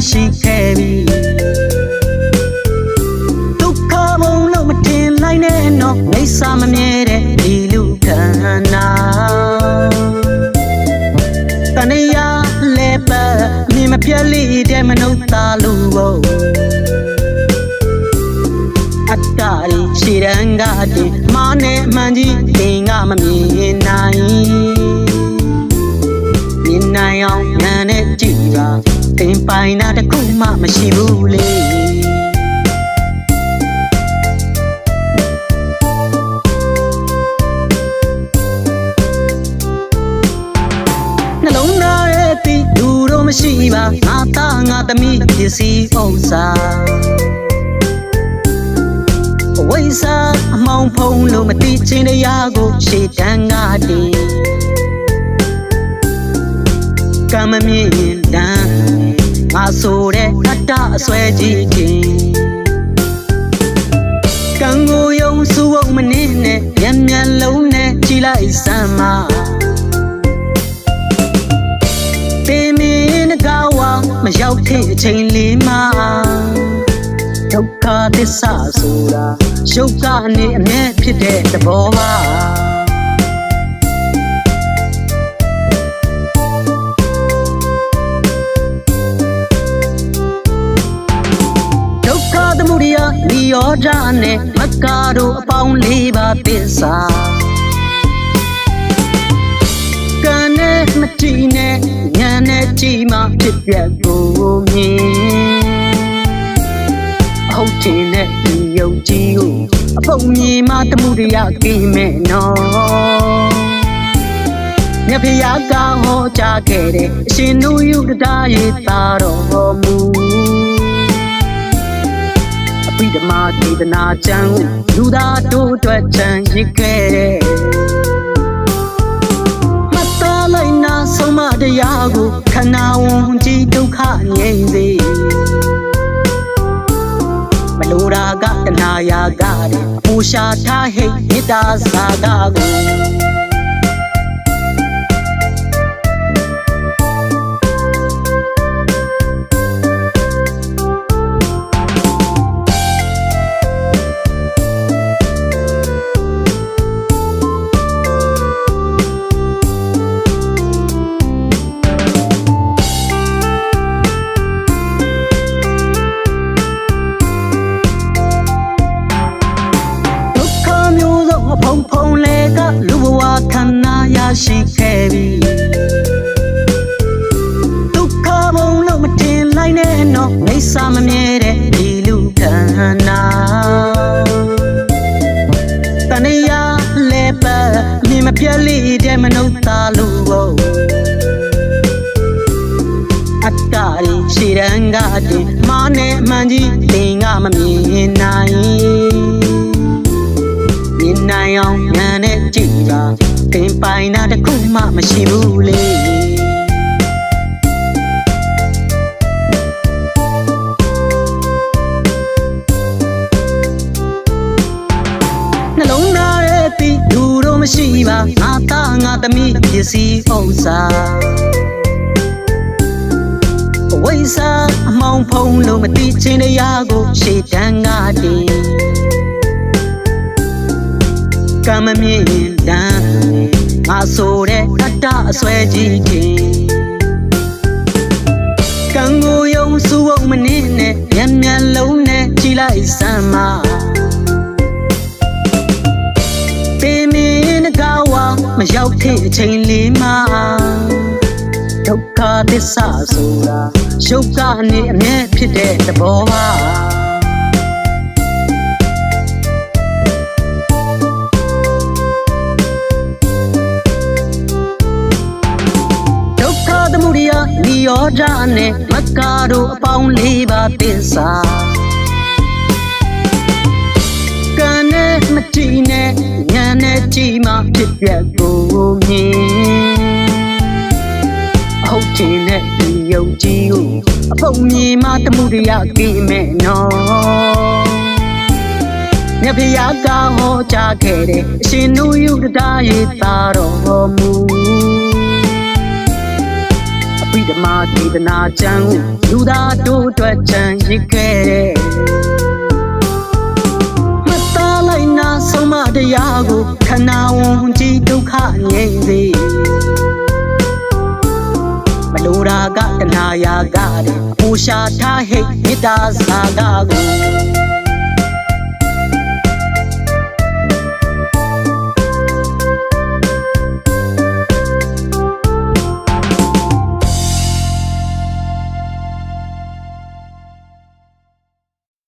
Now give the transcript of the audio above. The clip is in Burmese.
ရှိခဲ့ပြီဒုက္ခဘုံလုံးမတင်လိုက်နဲ့တော့မိစ္ဆာမမြဲတဲ့ဒီလူခန္ဓာတဏှာလဲပတ်မြင်မပြတ်လိတဲ့မနုဿာလူကိုအတ္တရီရှိရန်ကတိမာနဲ့မှန်ကြီးသင်ကမမြင်နိုင်မြင်နိုင်အောင်ဉာဏ်နဲ့ကြည့်ပါသင်ပိုင်တာတခုမှမရှိဘူးလေနှလုံးသားရဲ့တိလူတော့မရှိပါငါသားငါသမီးပစ္စည်းဥစ္စာဝိစာအမောင်ဖုံးလို့မတိချင်းတရားကိုရှေ့တန်းကတည်ကမမြင်တန်းငါဆိုတဲ့အတ္တအစွဲကြီးတင်ကံကိုယုံစုဝုံမနေနဲ့မျက်မျက်လုံးနဲ့ကြည်လိုက်စမ်းမတင်မင်းကဝါမရောက်တဲ့အချိန်လေးမှာဒုက္ခသစ္စာဆိုတာရုပ်ကနေအမြဲဖြစ်တဲ့သဘောပါဒုက္ခသမုဒယနိရောဓနဲ့မက္ခတို့အပေါင်းလေးပါသစ္စာကံနဲ့မကြည့်နဲ့ဉာဏ်နဲ့ကြည့်မှဖြစ်ပြကိုမြင်ဟုတ်တယ်နဲ့ဒီယုံကြည်ကိုအပုံမြင်မှတမှုတရားကိမဲ့နော်မြတ်ဖျားကဟောကြားခဲ့တဲ့အရှင်နုယုတတာရေးသာတော်မူအပိဓမ္မာဒေသနာကျမ်းလူသားတို့အတွက်ချမ်းရစ်ခဲ့တဲ့မတ္တလိုက်နာဆုံးမတရားကိုခန္ဓာဝန်ကြီးဒုက္ခငြိမ်းစေမလိုရာကတဏှာယာကတဲ့အပူရှာထားဟိတ်မေတ္တာစာကကိုဖုံလေကလူဘဝခန္ဓာရရှိခဲ့ပြီဒုက္ခဘုံလုံးမတင်လိုက်နဲ့တော့မိစ္ဆာမမြဲတဲ့ဒီလူခန္ဓာတဏှာလဲပတ်မြင်မပြတ်လိတဲ့မနုဿာလူကိုအတ္တရီရှိရန်ကတိမာနဲ့မှန်ကြီးသင်ကမမြင်နိုင်မြင်နိုင်အောင်ဉာဏ်နဲ့ကြည့်ပါသင်ပိုင်တာတခုမှမရှိဘူးလေနှလုံးသားရဲ့တိလူတော့မရှိပါငါသားငါသမီးပစ္စည်းဥစ္စာဝိစာအမောင်ဖုံးလို့မတိချင်းတရားကိုရှေ့တန်းကတည်ကမမြင်တန်းငါဆိုတဲ့အတ္တအစွဲကြီးတင်ကံကိုယုံစုဝုံမနေနဲ့မျက်မျက်လုံးနဲ့ကြည်လိုက်စမ်းမတင်မင်းကဝါမရောက်တဲ့အချိန်လေးမှာဒုက္ခသစ္စာဆိုတာရုပ်ကနေအမြဲဖြစ်တဲ့သဘောပါနိရောဓနဲ့မက္ခတို့အပေါင်းလေးပါသစ္စာကံနဲ့မကြည့်နဲ့ဉာဏ်နဲ့ကြည့်မှဖြစ်ပြကိုမြင်ဟုတ်တယ်နဲ့ဒီယုံကြည်ကိုအပုံမြင်မှတမှုတရားကိမဲ့နော်မြတ်ဖျားကဟောကြားခဲ့တဲ့အရှင်နုယုတတာရေးသာတော်မူဓ ဓမ္မဒေသနာကျမ်းကိုလူသားတို့အတွက်ချမ်းရစ်ခဲ့တဲ့မသားလိုက်နာဆုံးမတရားကိုခန္ဓာဝန်ကြီးဒုက္ခငြိမ်းစေမလိုတာကတဏှာယာကတဲ့ပူရှာထားဟိတ်မေတ္တာစာကကို